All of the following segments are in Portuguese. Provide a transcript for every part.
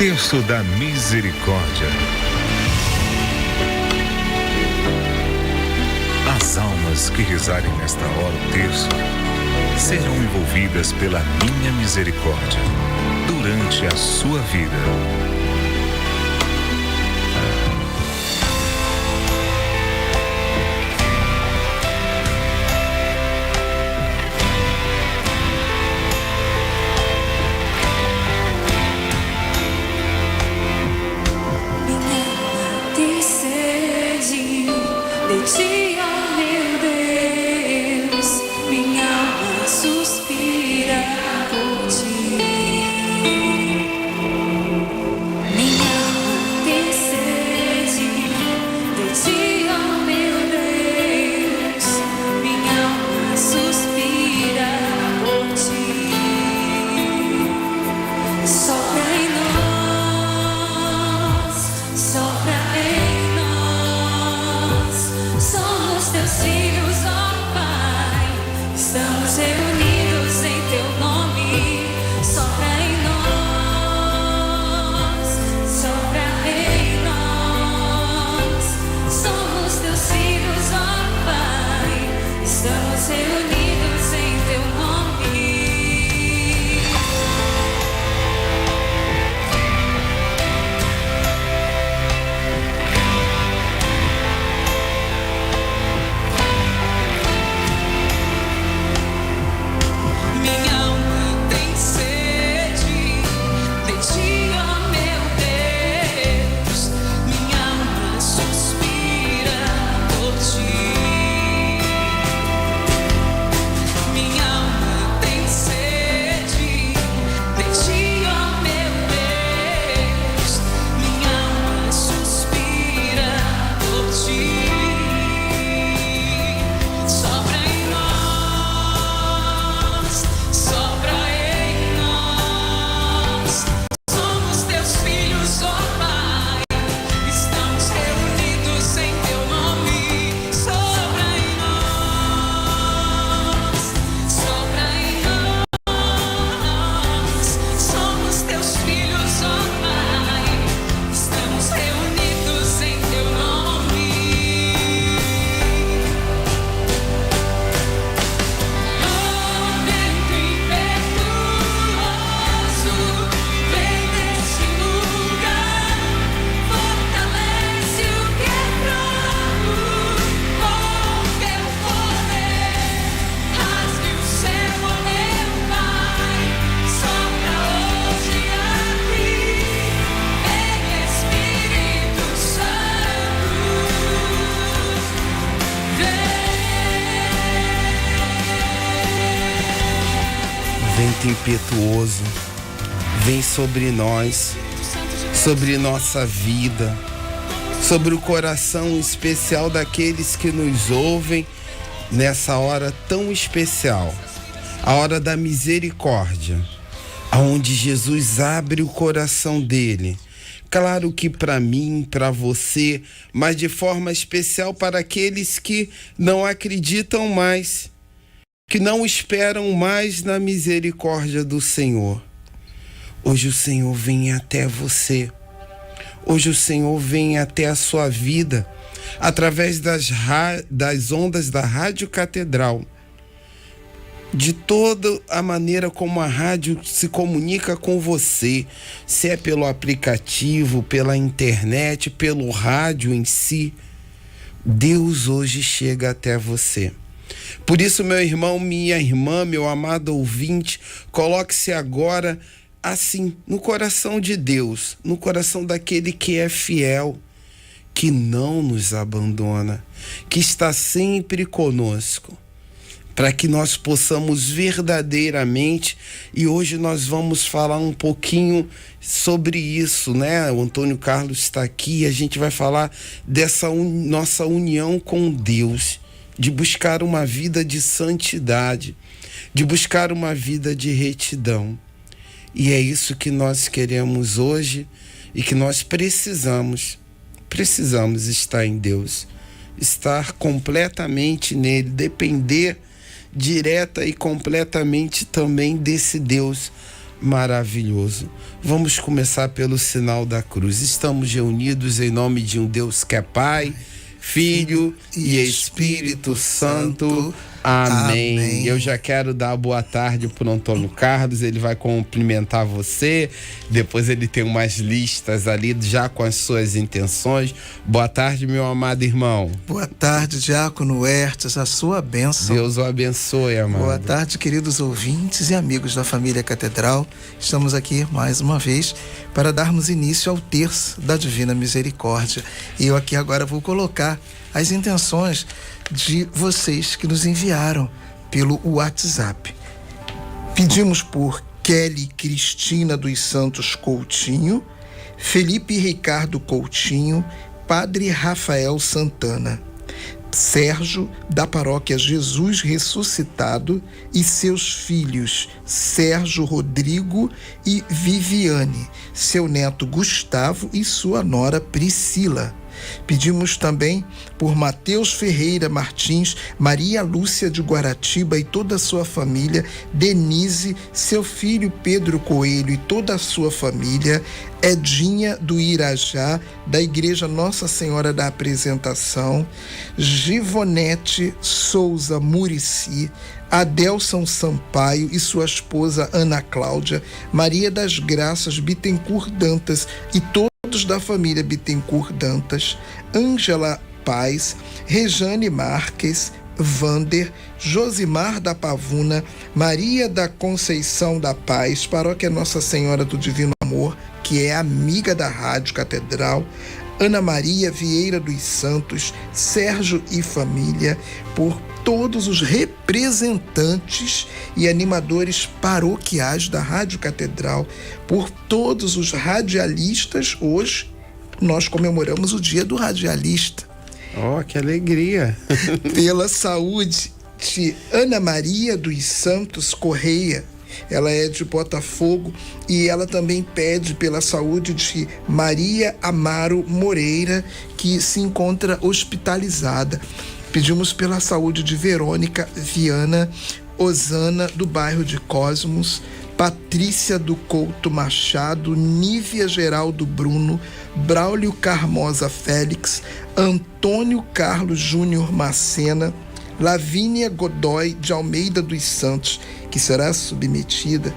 Terço da Misericórdia. As almas que rezarem nesta hora o terço serão envolvidas pela minha misericórdia durante a sua vida. Impetuoso, vem sobre nós, sobre nossa vida, sobre o coração especial daqueles que nos ouvem nessa hora tão especial, a hora da misericórdia, aonde Jesus abre o coração dele. Claro que para mim, para você, mas de forma especial para aqueles que não acreditam mais, que não esperam mais na misericórdia do Senhor. Hoje o Senhor vem até você. Hoje o Senhor vem até a sua vida através das ondas da Rádio Catedral. De toda a maneira como a rádio se comunica com você, se é pelo aplicativo, pela internet, pelo rádio em si, Deus hoje chega até você. Por isso, meu irmão, minha irmã, meu amado ouvinte, coloque-se agora assim no coração de Deus, no coração daquele que é fiel, que não nos abandona, que está sempre conosco, para que nós possamos verdadeiramente, e hoje nós vamos falar um pouquinho sobre isso, né? O Antônio Carlos está aqui, a gente vai falar dessa nossa união com Deus, de buscar uma vida de santidade, de buscar uma vida de retidão. E é isso que nós queremos hoje e que nós precisamos estar em Deus, estar completamente nele, depender direta e completamente também desse Deus maravilhoso. Vamos começar pelo sinal da cruz. Estamos reunidos em nome de um Deus que é Pai, Filho e Espírito Santo. Amém. Eu já quero dar boa tarde para o Antônio Carlos, ele vai cumprimentar você, depois ele tem umas listas ali já com as suas intenções. Boa tarde, meu amado irmão. Boa tarde, Diácono Hertes, a sua bênção. Deus o abençoe, amado. Boa tarde, queridos ouvintes e amigos da família Catedral. Estamos aqui mais uma vez para darmos início ao terço da Divina Misericórdia. E eu aqui agora vou colocar as intenções de vocês que nos enviaram pelo WhatsApp. Pedimos por Kelly Cristina dos Santos Coutinho, Felipe Ricardo Coutinho, Padre Rafael Santana, Sérgio da Paróquia Jesus Ressuscitado e seus filhos Sérgio Rodrigo e Viviane, seu neto Gustavo e sua nora Priscila. Pedimos também por Mateus Ferreira Martins, Maria Lúcia de Guaratiba e toda a sua família, Denise, seu filho Pedro Coelho e toda a sua família, Edinha do Irajá, da Igreja Nossa Senhora da Apresentação, Givonete Souza Murici, Adelson Sampaio e sua esposa Ana Cláudia, Maria das Graças Bittencourt Dantas e todos da família Bittencourt Dantas, Ângela Paz, Rejane Marques, Vander, Josimar da Pavuna, Maria da Conceição da Paz, Paróquia Nossa Senhora do Divino Amor, que é amiga da Rádio Catedral, Ana Maria Vieira dos Santos, Sérgio e família, por todos os representantes e animadores paroquiais da Rádio Catedral, por todos os radialistas. Hoje nós comemoramos o Dia do Radialista. Oh, que alegria! Pela saúde de Ana Maria dos Santos Correia, ela é de Botafogo, e ela também pede pela saúde de Maria Amaro Moreira, que se encontra hospitalizada. Pedimos pela saúde de Verônica Viana Osana, do bairro de Cosmos, Patrícia do Couto Machado, Nívia Geraldo Bruno, Braulio Carmosa Félix, Antônio Carlos Júnior Macena, Lavínia Godoy de Almeida dos Santos, que será submetida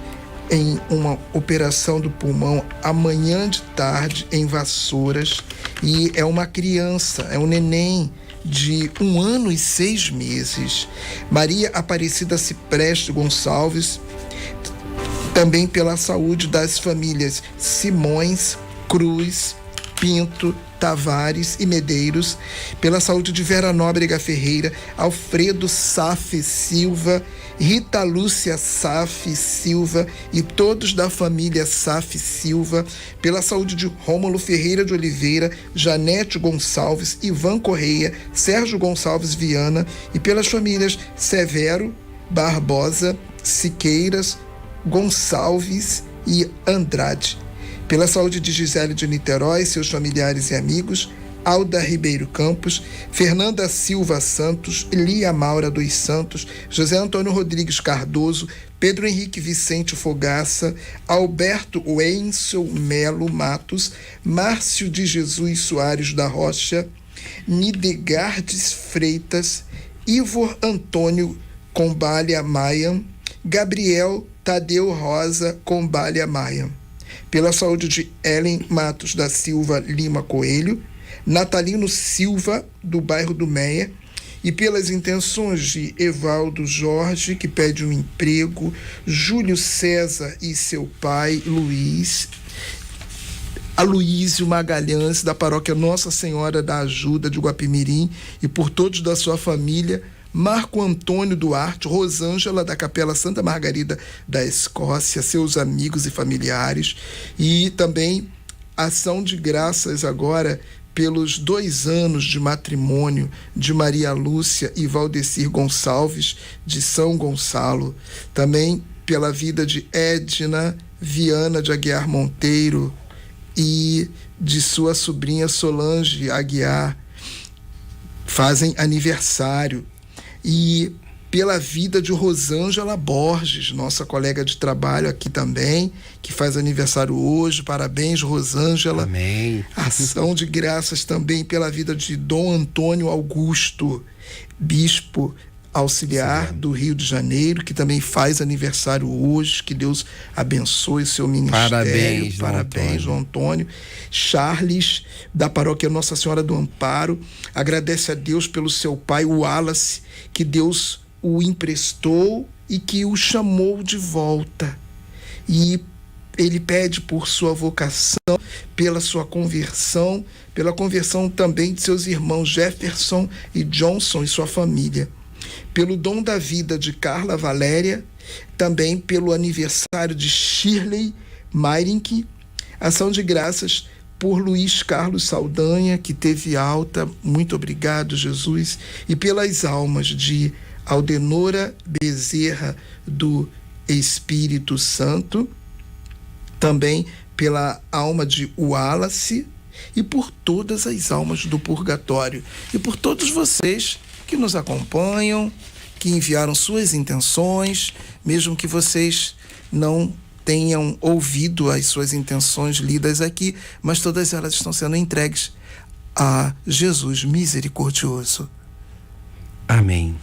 em uma operação do pulmão amanhã de tarde em Vassouras, e é uma criança, é um neném de 1 ano e 6 meses. Maria Aparecida Cipreste Gonçalves, também pela saúde das famílias Simões, Cruz, Pinto, Tavares e Medeiros, pela saúde de Vera Nóbrega Ferreira, Alfredo Saf Silva, Rita Lúcia Saf Silva e todos da família Saf Silva, pela saúde de Rômulo Ferreira de Oliveira, Janete Gonçalves, Ivan Correia, Sérgio Gonçalves Viana, e pelas famílias Severo, Barbosa, Siqueiras, Gonçalves e Andrade. Pela saúde de Gisele de Niterói, seus familiares e amigos, Alda Ribeiro Campos, Fernanda Silva Santos, Lia Maura dos Santos, José Antônio Rodrigues Cardoso, Pedro Henrique Vicente Fogaça, Alberto Wensel Melo Matos, Márcio de Jesus Soares da Rocha, Nidegardes Freitas, Ivor Antônio Combalha Maia, Gabriel Tadeu Rosa Combalha Maia. Pela saúde de Ellen Matos da Silva Lima Coelho, Natalino Silva, do bairro do Meia, e pelas intenções de Evaldo Jorge, que pede um emprego, Júlio César e seu pai, Luiz, Aloísio Magalhães, da paróquia Nossa Senhora da Ajuda de Guapimirim, e por todos da sua família, Marco Antônio Duarte, Rosângela, da Capela Santa Margarida da Escócia, seus amigos e familiares, e também ação de graças agora pelos 2 anos de matrimônio de Maria Lúcia e Valdecir Gonçalves, de São Gonçalo, também pela vida de Edna Viana de Aguiar Monteiro e de sua sobrinha Solange Aguiar, fazem aniversário. E pela vida de Rosângela Borges, nossa colega de trabalho aqui também, que faz aniversário hoje. Parabéns, Rosângela. Amém. Ação de graças também pela vida de Dom Antônio Augusto, bispo auxiliar do Rio de Janeiro, que também faz aniversário hoje. Que Deus abençoe seu ministério. Parabéns, João Antônio. Charles, da paróquia Nossa Senhora do Amparo, agradece a Deus pelo seu pai, o Wallace, que Deus o emprestou e que o chamou de volta. E ele pede por sua vocação, pela sua conversão, pela conversão também de seus irmãos Jefferson e Johnson e sua família. Pelo dom da vida de Carla Valéria, também pelo aniversário de Shirley Meirink. Ação de graças por Luiz Carlos Saldanha, que teve alta. Muito obrigado, Jesus. E pelas almas de Aldenora Bezerra do Espírito Santo, também pela alma de Wallace e por todas as almas do purgatório e por todos vocês que nos acompanham, que enviaram suas intenções, mesmo que vocês não tenham ouvido as suas intenções lidas aqui, mas todas elas estão sendo entregues a Jesus misericordioso. Amém.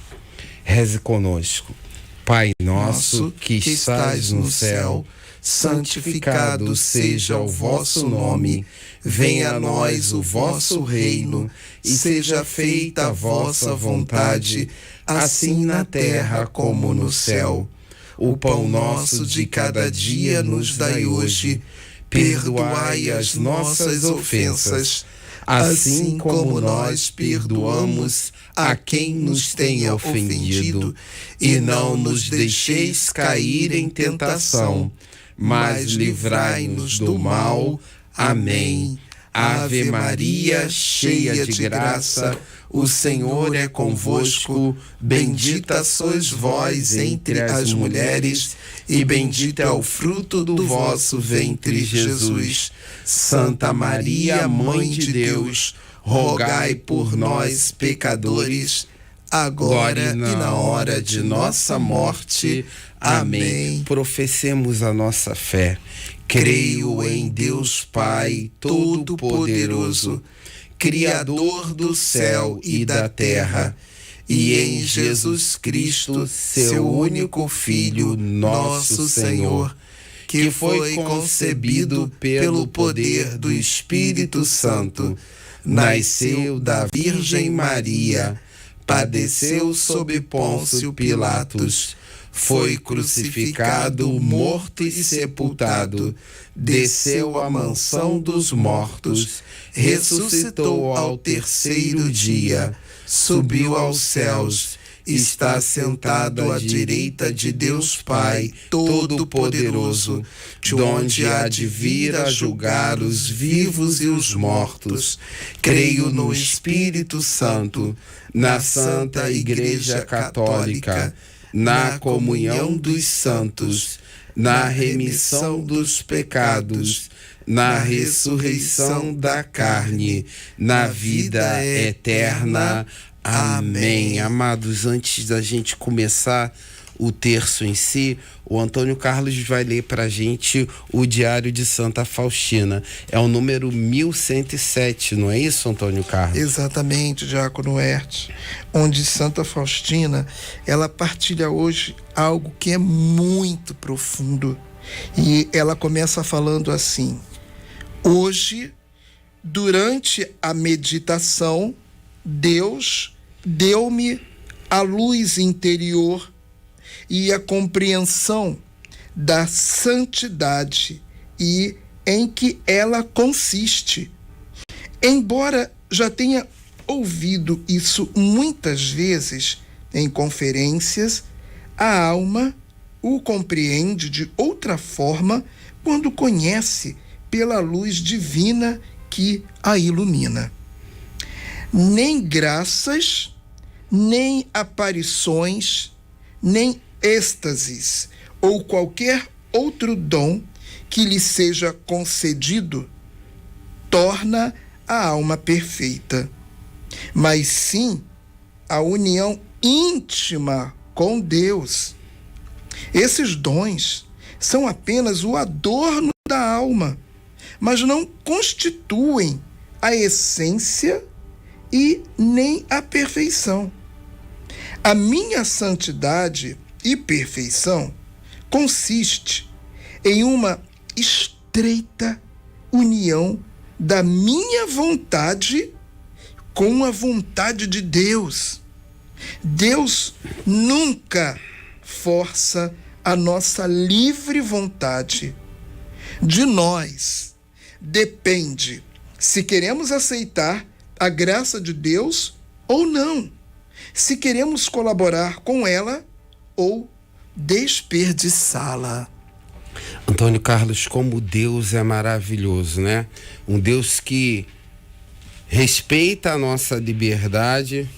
Reze conosco. Pai nosso que estás no céu, santificado seja o vosso nome. Venha a nós o vosso reino, e seja feita a vossa vontade, assim na terra como no céu. O pão nosso de cada dia nos dai hoje. Perdoai as nossas ofensas, assim como nós perdoamos a quem nos tenha ofendido. E não nos deixeis cair em tentação, mas livrai-nos do mal. Amém. Ave Maria, cheia de graça, o Senhor é convosco. Bendita sois vós entre as mulheres, e bendito é o fruto do vosso ventre, Jesus. Santa Maria, Mãe de Deus, rogai por nós, pecadores, agora e na hora de nossa morte. Amém. Professemos a nossa fé. Creio em Deus Pai Todo-Poderoso, Criador do céu e da terra, e em Jesus Cristo, seu único Filho, nosso Senhor, que foi concebido pelo poder do Espírito Santo, nasceu da Virgem Maria, padeceu sob Pôncio Pilatos, foi crucificado, morto e sepultado, desceu à mansão dos mortos, ressuscitou ao terceiro dia, subiu aos céus, está sentado à direita de Deus Pai Todo-Poderoso, de onde há de vir a julgar os vivos e os mortos. Creio no Espírito Santo, na Santa Igreja Católica, na comunhão dos santos, na remissão dos pecados, na ressurreição da carne, na vida eterna. Amém. Amados, antes da gente começar o terço em si, o Antônio Carlos vai ler para a gente o Diário de Santa Faustina. É o número 1107, não é isso, Antônio Carlos? Exatamente, Diácono Hertz, onde Santa Faustina, ela partilha hoje algo que é muito profundo. E ela começa falando assim: hoje, durante a meditação, Deus deu-me a luz interior e a compreensão da santidade e em que ela consiste. Embora já tenha ouvido isso muitas vezes em conferências, a alma o compreende de outra forma quando conhece pela luz divina que a ilumina. Nem graças, nem aparições, nem êxtases ou qualquer outro dom que lhe seja concedido torna a alma perfeita, mas sim a união íntima com Deus. Esses dons são apenas o adorno da alma, mas não constituem a essência e nem a perfeição. A minha santidade e perfeição consiste em uma estreita união da minha vontade com a vontade de Deus. Deus nunca força a nossa livre vontade. De nós depende se queremos aceitar a graça de Deus ou não, se queremos colaborar com ela ou desperdiçá-la. Antônio Carlos, como Deus é maravilhoso, né? Um Deus que respeita a nossa liberdade,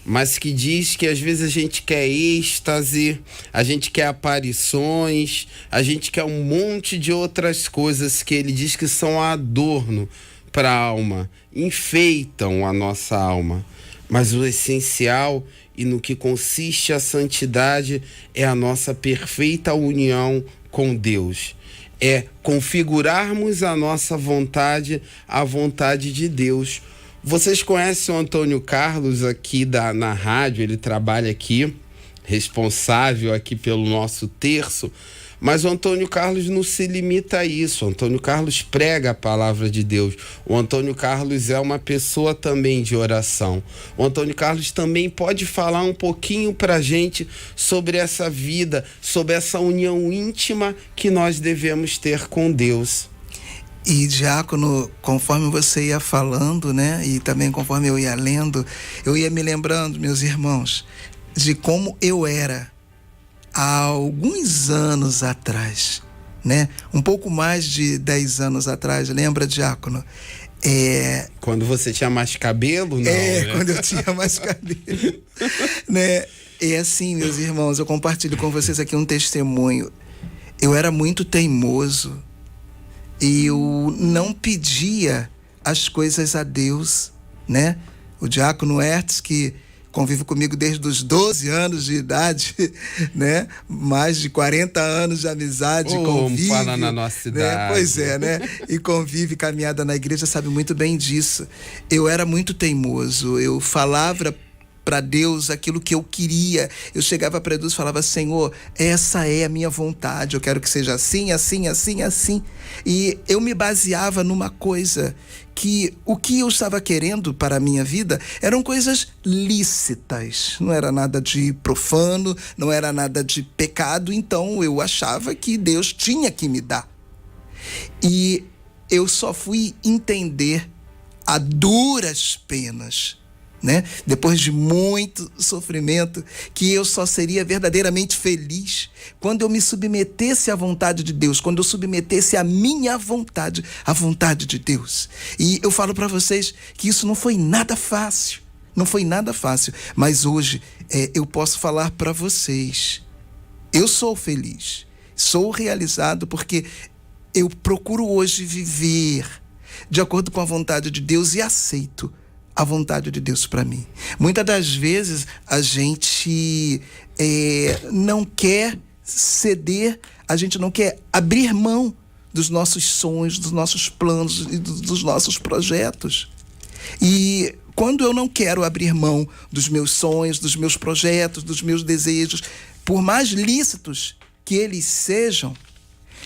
mas que diz que às vezes a gente quer êxtase, a gente quer aparições, a gente quer um monte de outras coisas que ele diz que são adorno para a alma, enfeitam a nossa alma. Mas o essencial e no que consiste a santidade é a nossa perfeita união com Deus. É configurarmos a nossa vontade à vontade de Deus. Vocês conhecem o Antônio Carlos aqui na rádio, ele trabalha aqui, responsável aqui pelo nosso terço, mas o Antônio Carlos não se limita a isso. O Antônio Carlos prega a palavra de Deus. O Antônio Carlos é uma pessoa também de oração. O Antônio Carlos também pode falar um pouquinho pra gente sobre essa vida, sobre essa união íntima que nós devemos ter com Deus. E, diácono, conforme você ia falando, né, e também conforme eu ia lendo, eu ia me lembrando, meus irmãos, de como eu era há alguns anos atrás, né? Um pouco mais de 10 anos atrás, lembra, diácono? Quando você tinha mais cabelo, não? Né? Quando eu tinha mais cabelo. Né? É assim, meus irmãos, eu compartilho com vocês aqui um testemunho. Eu era muito teimoso. E eu não pedia as coisas a Deus, né? O diácono Hertz, que convive comigo desde os 12 anos de idade, né? Mais de 40 anos de amizade, convívio. Fala na nossa cidade. Né? Pois é, né? E convive, caminhada na igreja, sabe muito bem disso. Eu era muito teimoso, eu falava para Deus aquilo que eu queria. Eu chegava para Deus e falava: Senhor, essa é a minha vontade, eu quero que seja assim, assim, assim, assim. E eu me baseava numa coisa, que o que eu estava querendo para a minha vida eram coisas lícitas, não era nada de profano, não era nada de pecado, então eu achava que Deus tinha que me dar. E eu só fui entender a duras penas, né? Depois de muito sofrimento, que eu só seria verdadeiramente feliz quando eu me submetesse à vontade de Deus, quando eu submetesse a minha vontade à vontade de Deus. E eu falo para vocês que isso não foi nada fácil, não foi nada fácil, mas hoje eu posso falar para vocês, eu sou feliz, sou realizado, porque eu procuro hoje viver de acordo com a vontade de Deus e aceito a vontade de Deus para mim. Muitas das vezes a gente não quer ceder, a gente não quer abrir mão dos nossos sonhos, dos nossos planos e dos nossos projetos. E quando eu não quero abrir mão dos meus sonhos, dos meus projetos, dos meus desejos, por mais lícitos que eles sejam,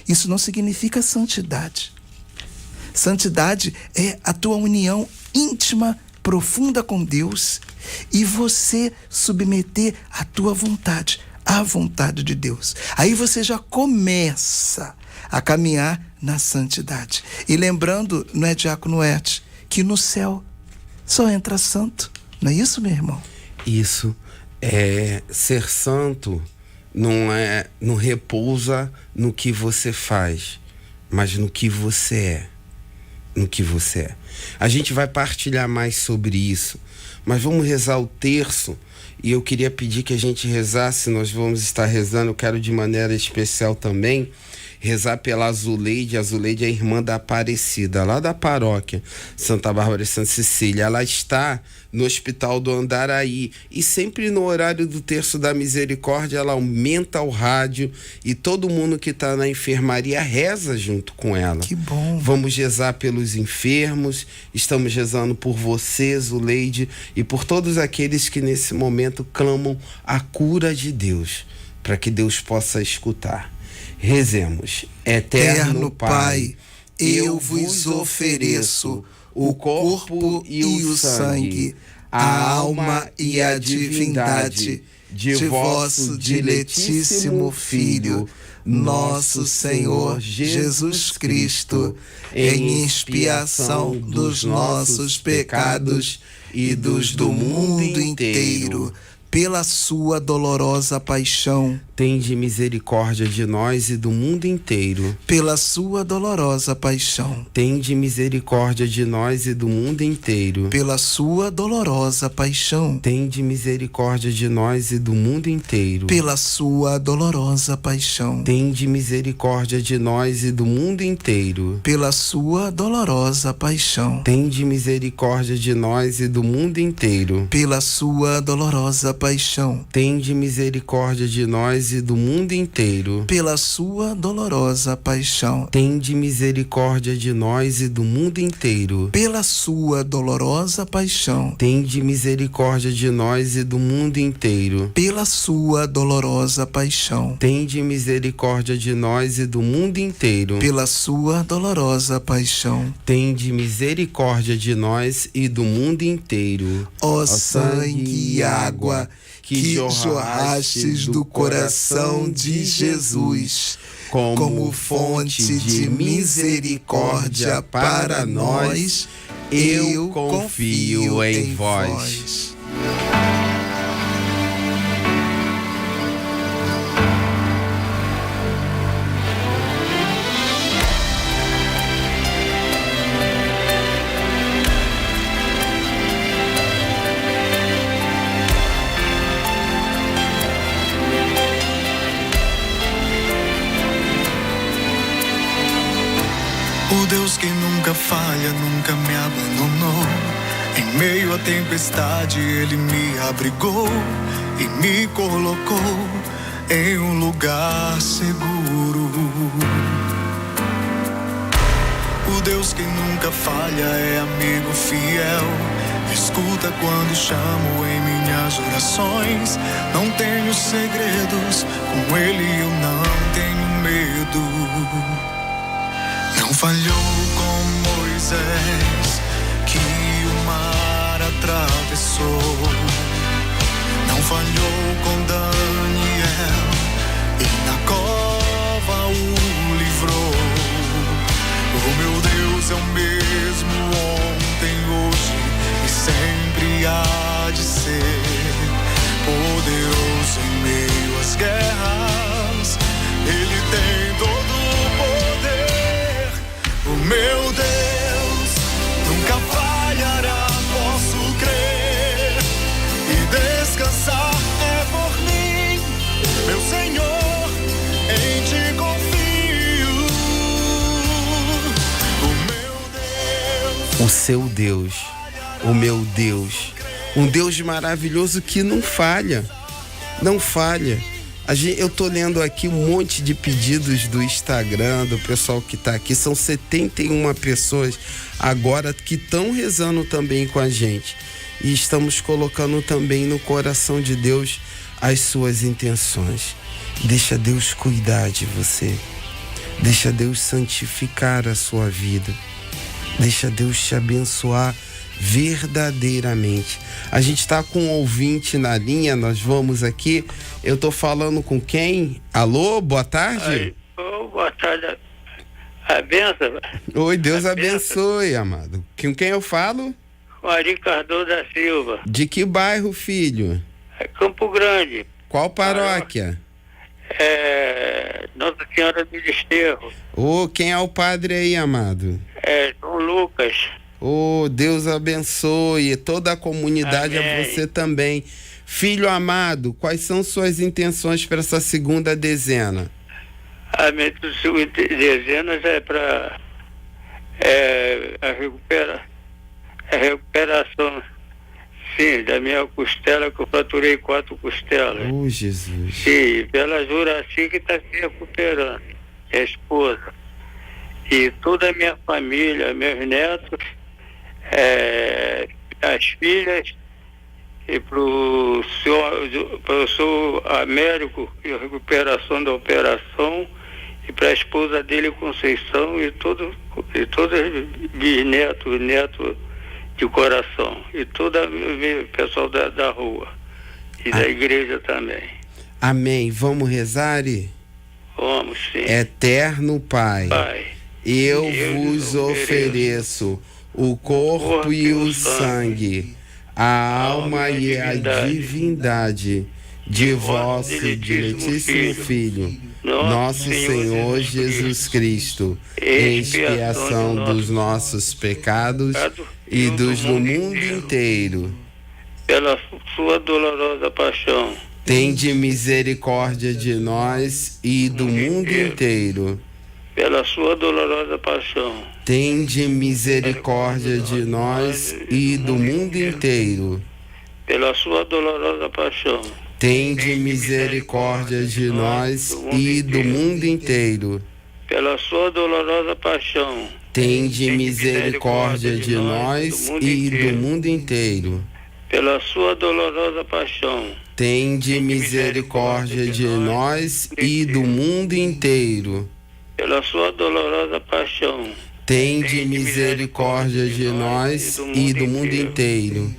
isso não significa santidade. Santidade é a tua união íntima, profunda com Deus, e você submeter a tua vontade à vontade de Deus. Aí você já começa a caminhar na santidade. E lembrando, não é, diácono Hertz, que no céu só entra santo. Não é isso, meu irmão? Isso. Ser santo não repousa no que você faz, mas no que você é. No que você é. A gente vai partilhar mais sobre isso, mas vamos rezar o terço, e eu queria pedir que a gente rezasse, nós vamos estar rezando, eu quero de maneira especial também, rezar pela Zuleide. A Zuleide é irmã da Aparecida, lá da paróquia Santa Bárbara e Santa Cecília. Ela está no Hospital do Andaraí e sempre no horário do Terço da Misericórdia ela aumenta o rádio e todo mundo que está na enfermaria reza junto com ela. Que bom. Vamos rezar pelos enfermos, estamos rezando por você, Zuleide, e por todos aqueles que nesse momento clamam a cura de Deus, para que Deus possa escutar. Rezemos. Eterno Pai, eu vos ofereço o corpo e o sangue, a alma e a divindade de vosso diletíssimo Filho, nosso Senhor Jesus Cristo, em expiação dos nossos pecados e dos do mundo inteiro, pela sua dolorosa paixão. Tende misericórdia de nós e do mundo inteiro. Pela sua dolorosa paixão. Tende misericórdia de nós e do mundo inteiro. Pela sua dolorosa paixão. Tende misericórdia de nós e do mundo inteiro. Pela sua dolorosa paixão. Tende misericórdia de nós e do mundo inteiro. Pela sua dolorosa paixão. Tende misericórdia de nós e do mundo inteiro. Pela sua dolorosa paixão. Tende misericórdia de nós e do mundo inteiro. Pela sua dolorosa paixão. Tende misericórdia de nós e do mundo inteiro. Pela sua dolorosa paixão. Tende misericórdia de nós e do mundo inteiro. Pela sua dolorosa paixão. Tende misericórdia de nós e do mundo inteiro. Pela sua dolorosa paixão. Tende misericórdia de nós e do mundo inteiro. Ó sangue e água que jorrastes do coração de Jesus, como fonte de misericórdia para nós, eu confio em vós. O Deus que nunca falha, nunca me abandonou. Em meio à tempestade Ele me abrigou e me colocou em um lugar seguro. O Deus que nunca falha é amigo fiel, escuta quando chamo em minhas orações. Não tenho segredos, com Ele eu não tenho medo. Não falhou com Moisés, que o mar atravessou. Não falhou com Daniel, e na cova o livrou. O meu Deus é o mesmo ontem, hoje e sempre há de ser. Poderoso em meio às guerras, Ele tem todo o poder. O meu Deus nunca falhará, posso crer e descansar é por mim, meu Senhor, em ti confio. O meu Deus, o seu Deus, o meu Deus, um Deus maravilhoso que não falha, não falha. Eu tô lendo aqui um monte de pedidos do Instagram, do pessoal que tá aqui. São 71 pessoas agora que estão rezando também com a gente. E estamos colocando também no coração de Deus as suas intenções. Deixa Deus cuidar de você. Deixa Deus santificar a sua vida. Deixa Deus te abençoar verdadeiramente. A gente está com um ouvinte na linha, nós vamos aqui. Eu tô falando com quem? Alô, boa tarde. Boa tarde. A benção. Oi, Deus abençoe, amado. Com quem eu falo? Com Ari Cardoso da Silva. De que bairro, filho? É Campo Grande. Qual paróquia? Nossa Senhora do Desterro. Quem é o padre aí, amado? João Lucas. Deus abençoe toda a comunidade. Amém. A você também. Filho amado, quais são suas intenções para essa segunda dezena? A minha dezenas é para a recuperação, sim, da minha costela, que eu fraturei 4 costelas. Oh, Jesus. Sim, pela Juraci que está se recuperando, minha esposa. E toda a minha família, meus netos, as filhas, e para o senhor Américo, e a recuperação da operação, e para a esposa dele, Conceição, e todos bisnetos, netos de coração, e todo o pessoal da rua, e da igreja também. Amém. Vamos rezar? Vamos, sim. Eterno Pai, eu vos ofereço o corpo e o sangue, a alma e a divindade de vosso diletíssimo Filho, nosso Senhor Jesus Cristo, em expiação dos nossos pecados e dos do mundo inteiro. Pela sua dolorosa paixão, tende misericórdia de nós e do mundo inteiro. Pela sua dolorosa paixão, tende misericórdia de nós e do mundo inteiro. Pela sua dolorosa paixão, tende misericórdia de nós e do mundo inteiro. Pela sua dolorosa paixão, tende misericórdia de nós e do mundo inteiro. Pela sua dolorosa paixão, tende misericórdia de nós e do mundo inteiro. Pela sua dolorosa paixão, tende misericórdia de nós e do mundo inteiro.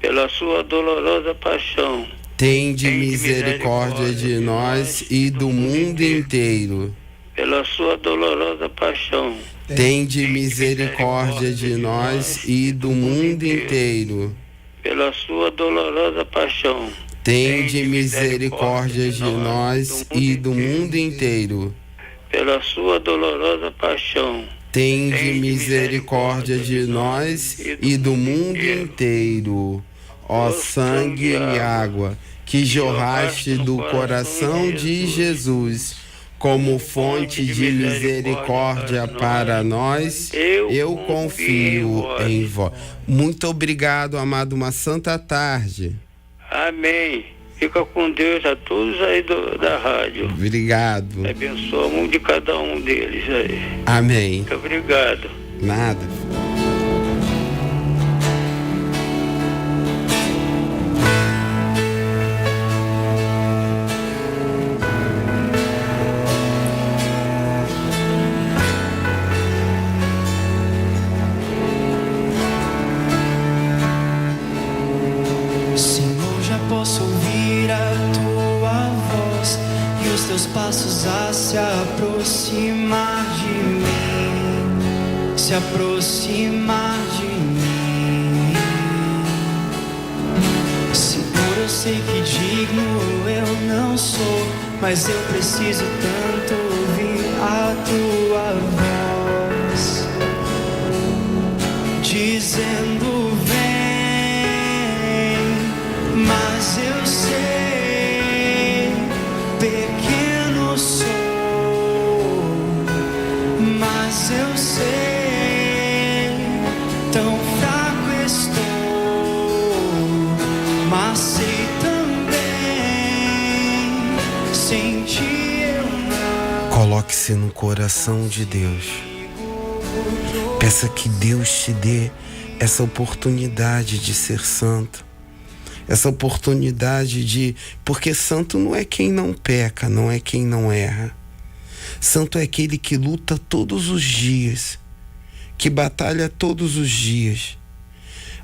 Pela sua dolorosa paixão, tende misericórdia de nós e do mundo inteiro. Pela sua dolorosa paixão, tende misericórdia de nós e do mundo inteiro. Pela sua dolorosa paixão, tende misericórdia de nós e do mundo inteiro. Pela sua dolorosa paixão, tende misericórdia de nós e do mundo inteiro. Ó sangue e água que jorraste do coração de Jesus, como fonte de misericórdia para nós, eu confio em vós. Muito obrigado, amado. Uma santa tarde. Amém. Fica com Deus a todos aí da rádio. Obrigado. Abençoa um de cada um deles aí. Amém. Muito obrigado. Nada. Posso ouvir a tua voz e os teus passos a se aproximar de mim, se aproximar de mim. Senhor, eu sei que digno eu não sou, mas eu preciso tanto ouvir a tua voz, dizendo mas eu sei, pequeno sou, mas eu sei, tão fraco estou, mas sei também, sem ti eu não. Coloque-se no coração de Deus. Peça que Deus te dê essa oportunidade de ser santo. Essa oportunidade porque santo não é quem não peca, não é quem não erra. Santo é aquele que luta todos os dias, que batalha todos os dias.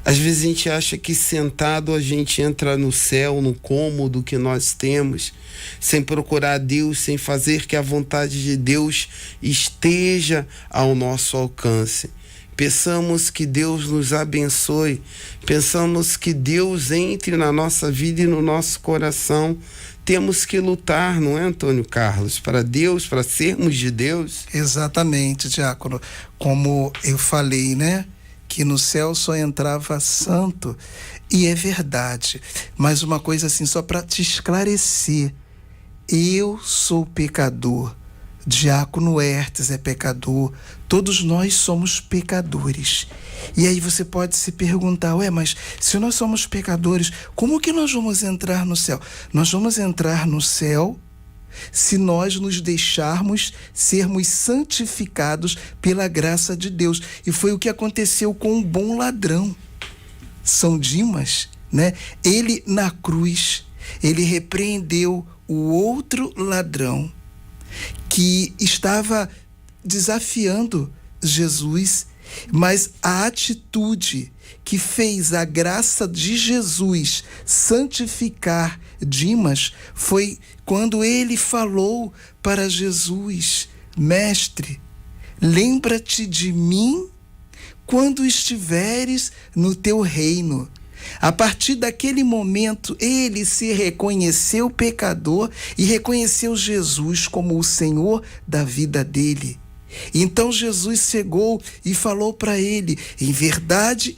Às vezes a gente acha que sentado a gente entra no céu, no cômodo que nós temos, sem procurar Deus, sem fazer que a vontade de Deus esteja ao nosso alcance. Peçamos que Deus nos abençoe, pensamos que Deus entre na nossa vida e no nosso coração. Temos que lutar, não é, Antônio Carlos? Para Deus, para sermos de Deus. Exatamente, diácono. Como eu falei, né? Que no céu só entrava santo. E é verdade. Mas uma coisa assim, só para te esclarecer. Eu sou pecador. Diácono Hertes é pecador, todos nós somos pecadores. E aí você pode se perguntar, mas se nós somos pecadores, como que nós vamos entrar no céu? Nós vamos entrar no céu se nós nos deixarmos sermos santificados pela graça de Deus. E foi o que aconteceu com um bom ladrão, São Dimas, né? Ele na cruz, ele repreendeu o outro ladrão que estava desafiando Jesus, mas a atitude que fez a graça de Jesus santificar Dimas foi quando ele falou para Jesus: Mestre, lembra-te de mim quando estiveres no teu reino. A partir daquele momento, ele se reconheceu pecador e reconheceu Jesus como o Senhor da vida dele. Então Jesus chegou e falou para ele: em verdade,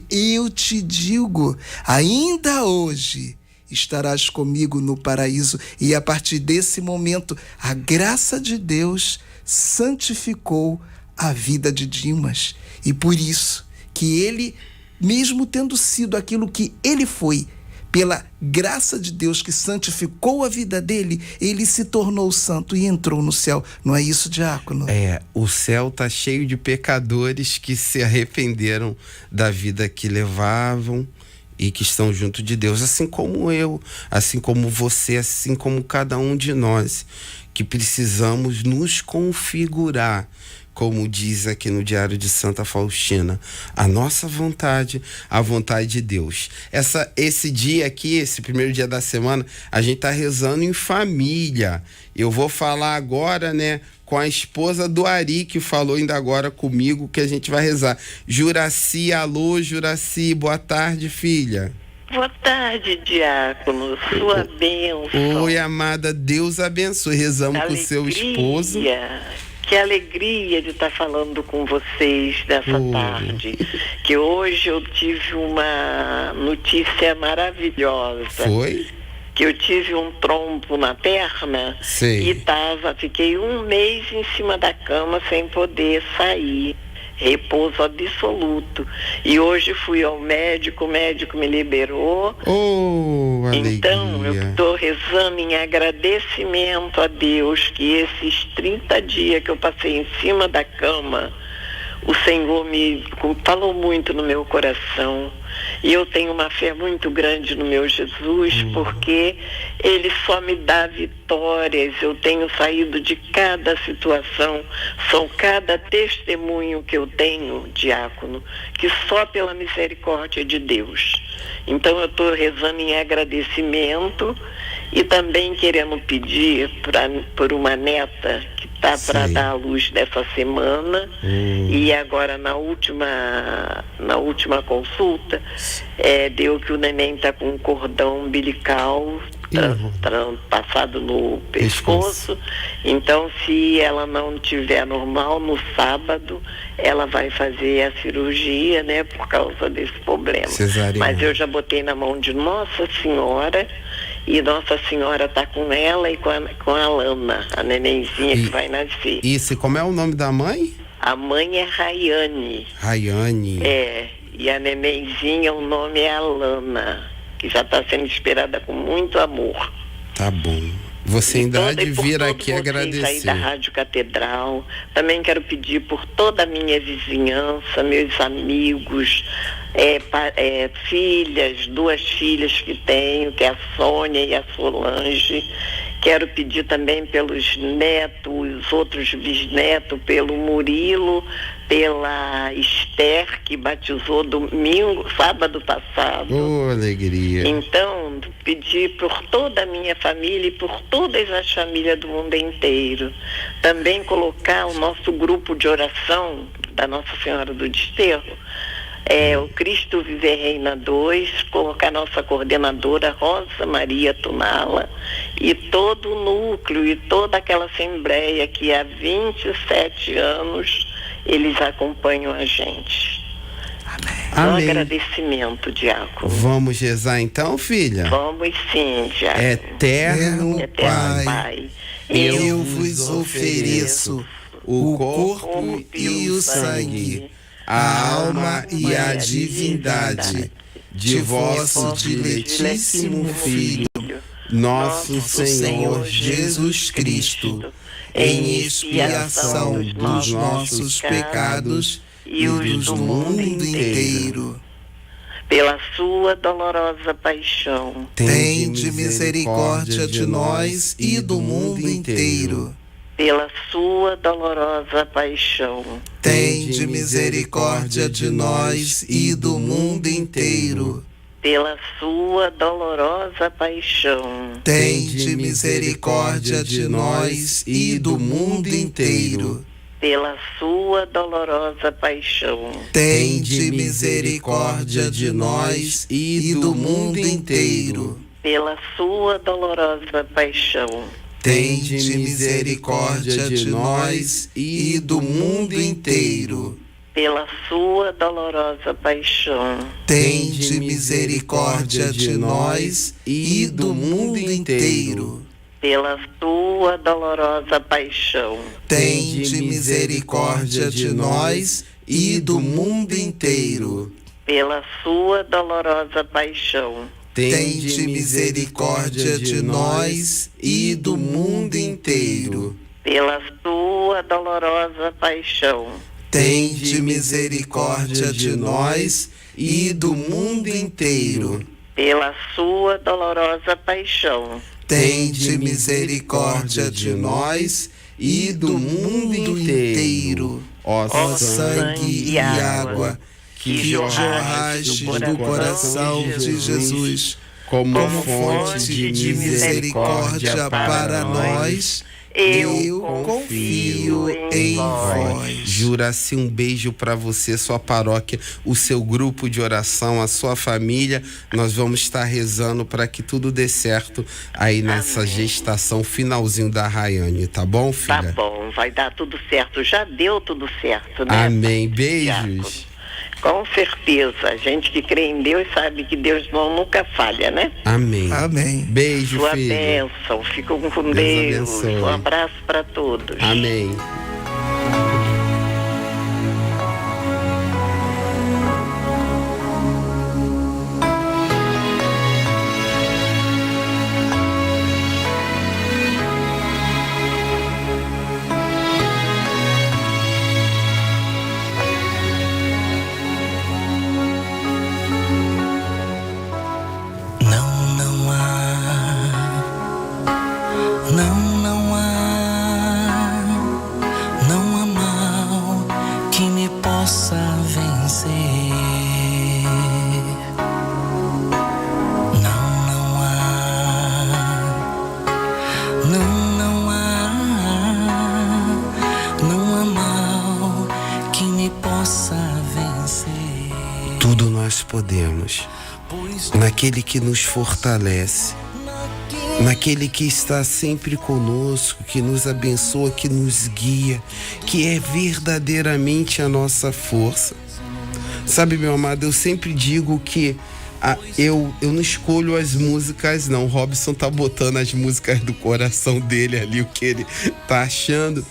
eu te digo, ainda hoje estarás comigo no paraíso. E a partir desse momento, a graça de Deus santificou a vida de Dimas. E por isso que ele, mesmo tendo sido aquilo que ele foi, pela graça de Deus que santificou a vida dele, ele se tornou santo e entrou no céu. Não é isso, diácono? O céu está cheio de pecadores que se arrependeram da vida que levavam e que estão junto de Deus, assim como eu, assim como você, assim como cada um de nós, que precisamos nos configurar, como diz aqui no Diário de Santa Faustina, a nossa vontade, a vontade de Deus. Esse dia aqui, esse primeiro dia da semana, a gente está rezando em família. Eu vou falar agora, né, com a esposa do Ari, que falou ainda agora comigo, que a gente vai rezar. Juraci, alô, Juraci, boa tarde, filha. Boa tarde, diácono, sua bênção. Oi, amada, Deus abençoe. Rezamos com o seu esposo. Que alegria de estar falando com vocês nessa tarde. Que hoje eu tive uma notícia maravilhosa. Foi? Que eu tive um trombo na perna. Sei. E fiquei 1 mês em cima da cama sem poder sair. Repouso absoluto. E hoje fui ao médico, o médico me liberou. Então, eu estou rezando em agradecimento a Deus que esses 30 dias que eu passei em cima da cama, o Senhor me falou muito no meu coração. E eu tenho uma fé muito grande no meu Jesus, porque Ele só me dá vitórias. Eu tenho saído de cada situação, são cada testemunho que eu tenho, diácono, que só pela misericórdia de Deus. Então eu estou rezando em agradecimento e também querendo pedir por uma neta que está para dar à luz dessa semana. E agora na última consulta, deu que o neném está com um cordão umbilical passado no pescoço. Então, se ela não tiver normal, no sábado ela vai fazer a cirurgia, né, por causa desse problema. Cesariana. Mas eu já botei na mão de Nossa Senhora, e Nossa Senhora está com ela e com a Lana, a nenenzinha que vai nascer. Isso, e como é o nome da mãe? A mãe é Rayane. Rayane. E a nenenzinha, o nome é Alana, que já está sendo esperada com muito amor. Tá bom. Você ainda há de vir aqui agradecer. Aí da Rádio Catedral. Também quero pedir por toda a minha vizinhança, meus amigos, filhas, 2 filhas que tenho, que é a Sônia e a Solange. Quero pedir também pelos netos, os outros bisnetos, pelo Murilo, pela Esther, que batizou sábado passado. Alegria. Então, pedir por toda a minha família e por todas as famílias do mundo inteiro. Também colocar o nosso grupo de oração da Nossa Senhora do Desterro, o Cristo Viver Reina 2, colocar a nossa coordenadora Rosa Maria Tunala e todo o núcleo e toda aquela assembleia que há 27 anos eles acompanham a gente. Amém. Um agradecimento, diácono. Vamos rezar então, filha? Vamos sim, diácono. Eterno Pai. eu vos ofereço o corpo e o sangue, a alma e a divindade de vosso diletíssimo Filho, nosso Senhor Jesus Cristo, em expiação dos nossos pecados e os do mundo inteiro. Pela sua dolorosa paixão, Tende misericórdia de nós e do mundo inteiro. Pela sua dolorosa paixão, Tende misericórdia de nós e do mundo inteiro. Pela sua dolorosa paixão, Tende misericórdia de nós e do mundo inteiro. Pela sua dolorosa paixão, Tende misericórdia de nós e do mundo inteiro. Pela sua dolorosa paixão, Tende misericórdia de nós e do mundo inteiro. Pela sua dolorosa paixão, Tende misericórdia de nós e do mundo inteiro. Pela sua dolorosa paixão, Tende misericórdia de nós e do mundo inteiro. Pela sua dolorosa paixão, Tende misericórdia de nós e do mundo inteiro. Pela sua dolorosa paixão, Tende misericórdia de nós e do mundo inteiro. Pela sua dolorosa paixão, Tende misericórdia de nós e do mundo inteiro. Ó sangue e água que jorraste do coração de Jesus como fonte de misericórdia para nós, eu confio em vós. Juraci, um beijo para você, sua paróquia, o seu grupo de oração, a sua família. Nós vamos estar rezando para que tudo dê certo aí nessa gestação, finalzinho da Rayane, tá bom, filha? Tá bom, vai dar tudo certo. Já deu tudo certo, né? Amém. Beijos. Com certeza. A gente que crê em Deus sabe que Deus nunca falha, né? Amém. Amém. Beijo, Sua filha. bênção. Ficam com Deus Deus. abençoe. Um abraço para todos. Amém. Não há mal que me possa vencer. Não há mal que me possa vencer. Tudo nós podemos naquele que nos fortalece, naquele que está sempre conosco, que nos abençoa, que nos guia, que é verdadeiramente a nossa força. Sabe, meu amado, eu sempre digo que eu não escolho as músicas, não. O Robson tá botando as músicas do coração dele ali, o que ele tá achando.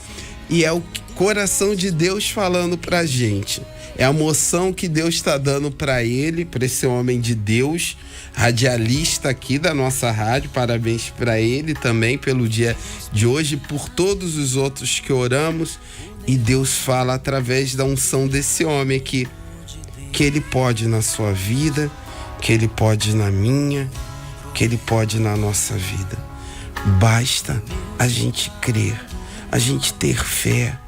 E é o coração de Deus falando pra gente. É a moção que Deus está dando para ele, para esse homem de Deus, radialista aqui da nossa rádio. Parabéns para ele também pelo dia de hoje, por todos os outros que oramos. E Deus fala através da unção desse homem aqui, que ele pode na sua vida, que ele pode na minha, que ele pode na nossa vida. Basta a gente crer, a gente ter fé,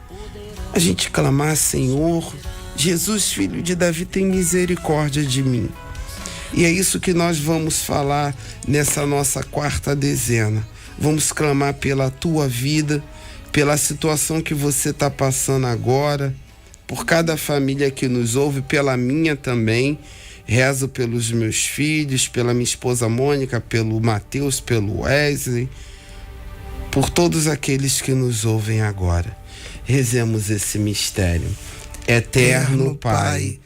a gente clamar: Senhor, Jesus, filho de Davi, tem misericórdia de mim. E é isso que nós vamos falar nessa nossa quarta dezena. Vamos clamar pela tua vida, pela situação que você está passando agora, por cada família que nos ouve, pela minha também. Rezo pelos meus filhos, pela minha esposa Mônica, pelo Mateus, pelo Wesley, por todos aqueles que nos ouvem agora. Rezemos esse mistério. Eterno Pai,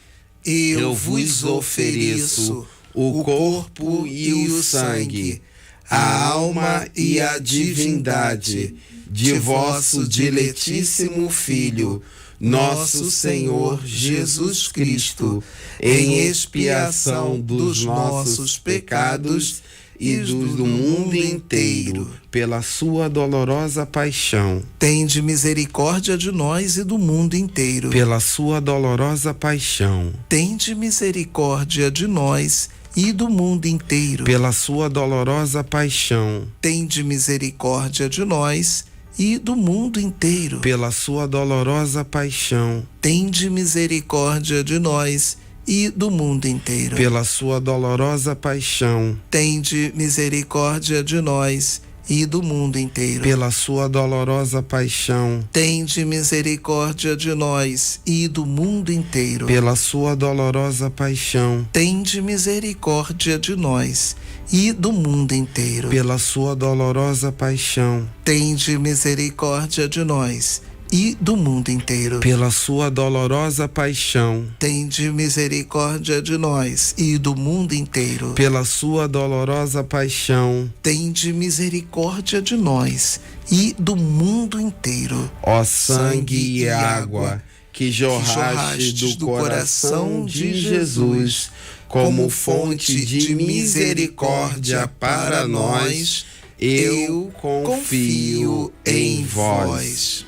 eu vos ofereço o corpo e o sangue, a alma e a divindade de vosso diletíssimo Filho, nosso Senhor Jesus Cristo, em expiação dos nossos pecados e do mundo inteiro, pela sua dolorosa paixão. Tende misericórdia de nós e do mundo inteiro. Pela sua dolorosa paixão. Tende misericórdia de nós e do mundo inteiro. Pela sua dolorosa paixão. Tende misericórdia de nós e do mundo inteiro. Pela sua dolorosa paixão. Tende misericórdia de nós e do mundo inteiro. Pela sua dolorosa paixão. Tende misericórdia de nós e do mundo inteiro. Pela sua dolorosa paixão. Tende misericórdia de nós e do mundo inteiro. Pela sua dolorosa paixão. Tende misericórdia de nós e do mundo inteiro. Pela sua dolorosa paixão. Tende misericórdia de nós e do mundo inteiro. Pela sua dolorosa paixão. Tende misericórdia de nós e do mundo inteiro. Pela sua dolorosa paixão. Tende misericórdia de nós e do mundo inteiro. Ó sangue e água que jorrastes do coração de Jesus, como fonte de misericórdia para nós, eu confio em vós.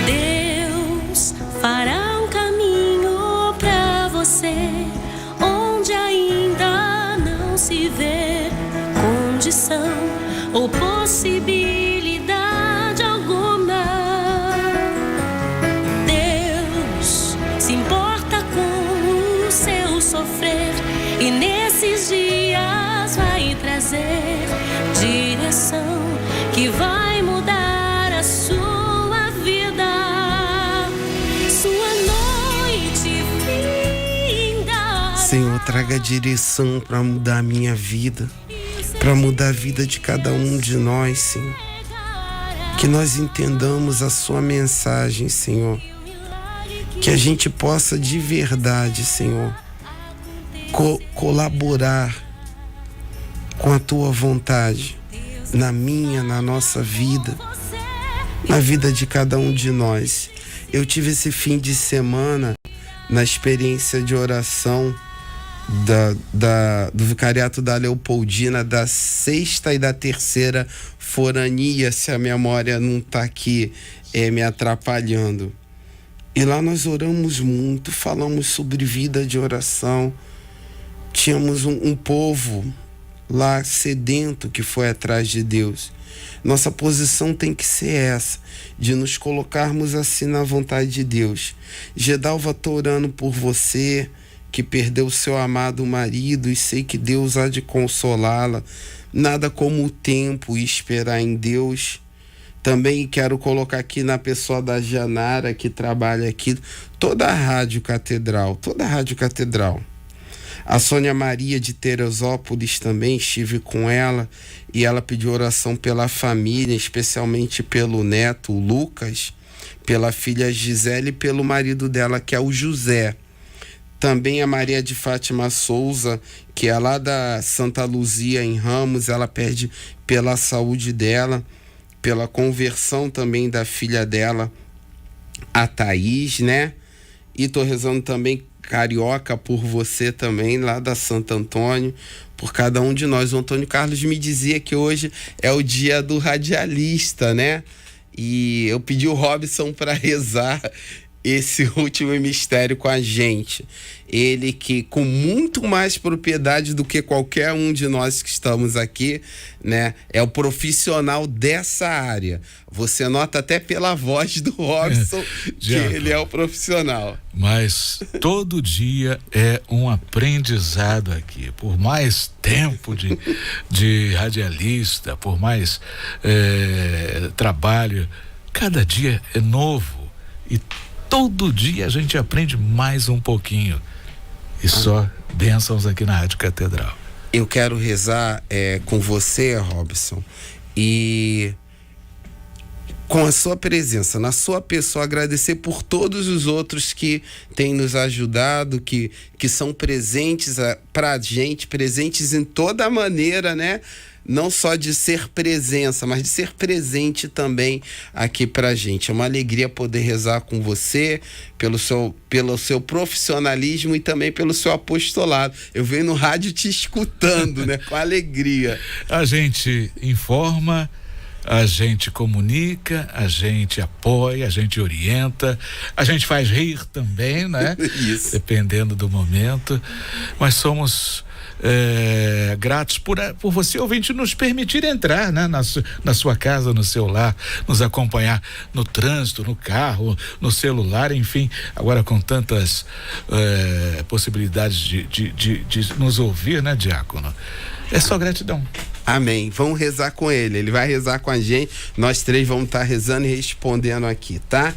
Deus fará um caminho pra você onde ainda não se vê condição ou possibilidade alguma. Deus se importa com o seu sofrer e nesses dias vai trazer direção que vai mudar a sua vida. Sua noite finda. Senhor, traga direção para mudar a minha vida, para mudar a vida de cada um de nós, Senhor. Que nós entendamos a sua mensagem, Senhor. Que a gente possa de verdade, Senhor, colaborar com a tua vontade na minha, na nossa vida, na vida de cada um de nós. Eu tive esse fim de semana na experiência de oração do Vicariato da Leopoldina, da 6ª e da 3ª forania, se a memória não está aqui me atrapalhando. E lá nós oramos muito, falamos sobre vida de oração. Tínhamos um povo lá sedento que foi atrás de Deus. Nossa posição tem que ser essa, de nos colocarmos assim na vontade de Deus. Gedalva, tô orando por você que perdeu seu amado marido e sei que Deus há de consolá-la. Nada como o tempo e esperar em Deus. Também quero colocar aqui na pessoa da Janara, que trabalha aqui, toda a Rádio Catedral. A Sônia Maria de Teresópolis também, estive com ela e ela pediu oração pela família, especialmente pelo neto, o Lucas, pela filha Gisele e pelo marido dela, que é o José. Também a Maria de Fátima Souza, que é lá da Santa Luzia, em Ramos, ela pede pela saúde dela, pela conversão também da filha dela, a Thaís, né? E tô rezando também, Carioca, por você também, lá da Santo Antônio, por cada um de nós. O Antônio Carlos me dizia que hoje é o dia do radialista, né? E eu pedi o Robson para rezar esse último mistério com a gente. Ele que, com muito mais propriedade do que qualquer um de nós que estamos aqui, né, é o profissional dessa área. Você nota até pela voz do Robson que ele é o profissional. Mas todo dia é um aprendizado aqui. Por mais tempo de radialista, por mais trabalho, cada dia é novo. E todo dia a gente aprende mais um pouquinho. E só bênçãos aqui na Rádio Catedral. Eu quero rezar com você, Robson, e com a sua presença, na sua pessoa, agradecer por todos os outros que têm nos ajudado, que são presentes pra gente, presentes em toda maneira, né? Não só de ser presença, mas de ser presente também aqui pra gente. É uma alegria poder rezar com você, pelo seu profissionalismo e também pelo seu apostolado. Eu venho no rádio te escutando, né? Com alegria. A gente informa, a gente comunica, a gente apoia, a gente orienta, a gente faz rir também, né? Isso. Dependendo do momento. Mas somos gratos por você, ouvinte, nos permitir entrar, né, na sua casa, no seu lar, nos acompanhar no trânsito, no carro, no celular, enfim, agora com tantas possibilidades de nos ouvir, né, diácono? É só gratidão. Amém. Vamos rezar com ele. Ele vai rezar com a gente. Nós três vamos estar rezando e respondendo aqui, tá?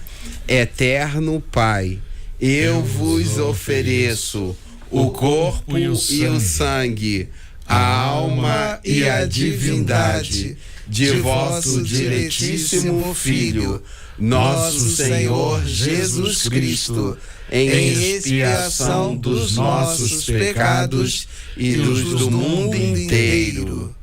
Eterno Pai, eu vos ofereço o corpo e o sangue, a alma e a divindade de vosso diletíssimo Filho, nosso Senhor Jesus Cristo, em expiação dos nossos pecados e dos do mundo inteiro.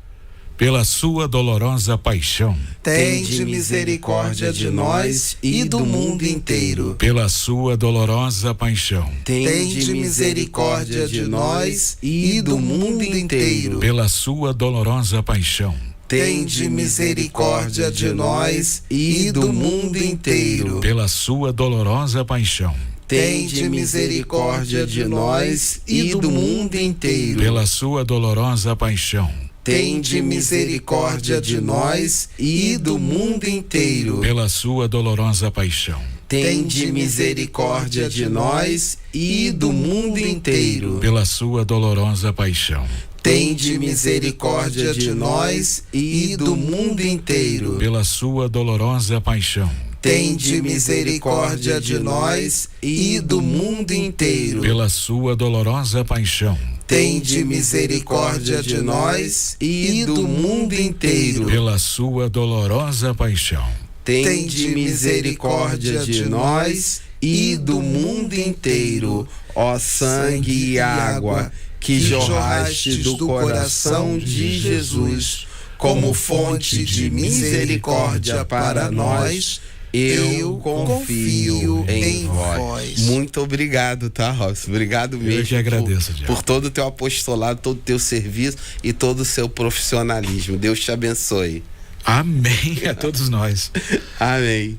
Pela sua dolorosa paixão, tende misericórdia de nós e do mundo inteiro. Pela sua dolorosa paixão, tende misericórdia de nós e do mundo inteiro. Pela sua dolorosa paixão, tende misericórdia de nós e do mundo inteiro. Pela sua dolorosa paixão, tende misericórdia de nós e do mundo inteiro. Pela sua dolorosa paixão, tende misericórdia de nós e do mundo inteiro. Pela sua dolorosa paixão, tende misericórdia de nós e do mundo inteiro. Pela sua dolorosa paixão, tende misericórdia de nós e do mundo inteiro. Pela sua dolorosa paixão, tende misericórdia de nós e do mundo inteiro. Pela sua dolorosa paixão, tende misericórdia de nós e do mundo inteiro. Pela sua dolorosa paixão, tende misericórdia de nós e do mundo inteiro. Ó sangue e água que jorraste do coração de Jesus, como fonte de misericórdia para nós, eu confio em vós. Muito obrigado, tá, Robson? Obrigado mesmo. Eu que agradeço, por todo o teu apostolado, todo o teu serviço e todo o seu profissionalismo. Deus te abençoe. Amém a todos nós. Amém.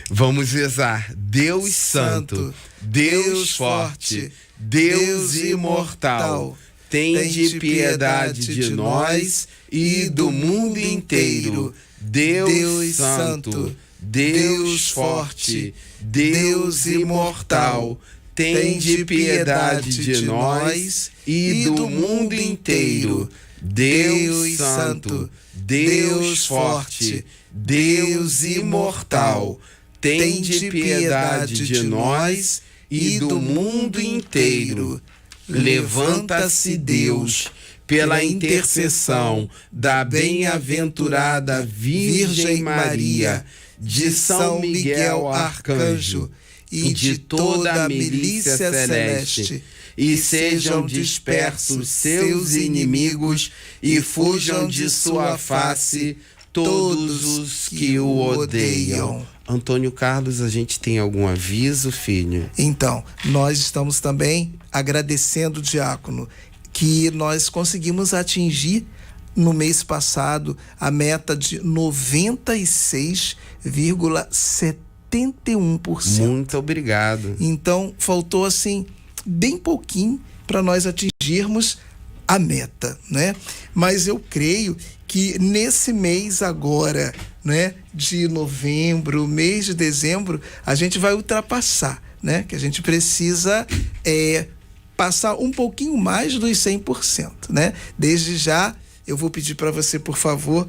Vamos rezar. Deus Santo, Deus Forte, Deus Imortal, tende piedade de nós e do mundo inteiro. Deus Santo, Deus Forte, Deus Imortal, tende piedade de nós e do mundo inteiro. Deus Santo, Deus Forte, Deus Imortal, tende piedade de nós e do mundo inteiro. Levanta-se Deus, pela intercessão da bem-aventurada Virgem Maria, de São Miguel Arcanjo e de toda a milícia celeste, e sejam dispersos seus inimigos e fujam de sua face todos os que o odeiam. Antônio Carlos, a gente tem algum aviso, filho? Então, nós estamos também agradecendo, diácono, que nós conseguimos atingir no mês passado a meta de 96,71%. Muito obrigado. Então, faltou assim bem pouquinho para nós atingirmos a meta, né? Mas eu creio que nesse mês agora, né, de novembro, mês de dezembro, a gente vai ultrapassar, né? Que a gente precisa passar um pouquinho mais dos 100%, né? Desde já, eu vou pedir para você, por favor,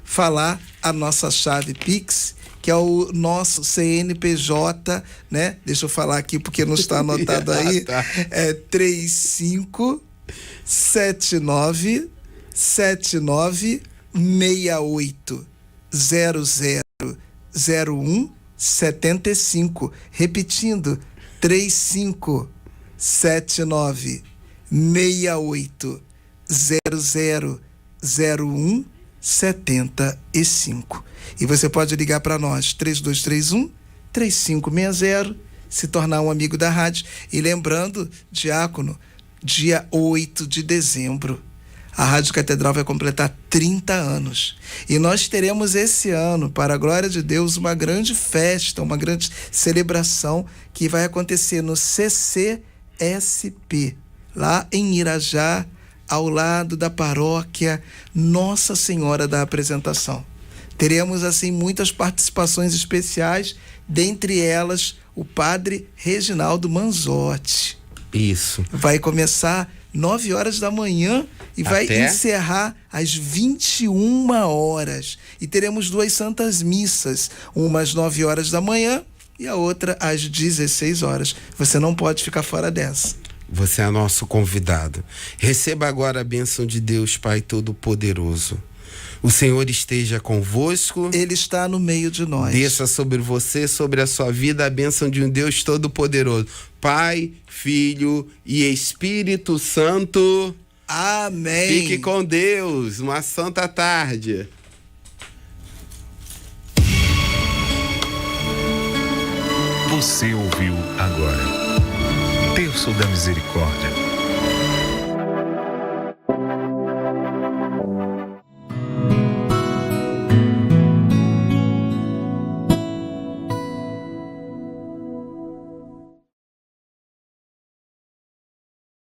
falar a nossa chave Pix, que é o nosso CNPJ, né? Deixa eu falar aqui porque não está anotado aí. Tá. É 357979 3579-68000175. Repetindo, 3579-68000175. E você pode ligar para nós, 3231-3560, se tornar um amigo da rádio. E lembrando, diácono, dia 8 de dezembro, a Rádio Catedral vai completar 30 anos. E nós teremos esse ano, para a glória de Deus, uma grande festa, uma grande celebração que vai acontecer no CCSP, lá em Irajá, ao lado da paróquia Nossa Senhora da Apresentação. Teremos, assim, muitas participações especiais, dentre elas o padre Reginaldo Manzotti. Isso. Vai começar 9 horas da manhã e vai encerrar às 21 horas. E teremos 2 santas missas, uma às 9 horas da manhã e a outra às 16 horas. Você não pode ficar fora dessa. Você é nosso convidado. Receba agora a bênção de Deus, Pai Todo-Poderoso. O Senhor esteja convosco. Ele está no meio de nós. Desça sobre você, sobre a sua vida, a bênção de um Deus Todo-Poderoso. Pai, Filho e Espírito Santo. Amém. Fique com Deus. Uma santa tarde. Você ouviu agora Terço da Misericórdia,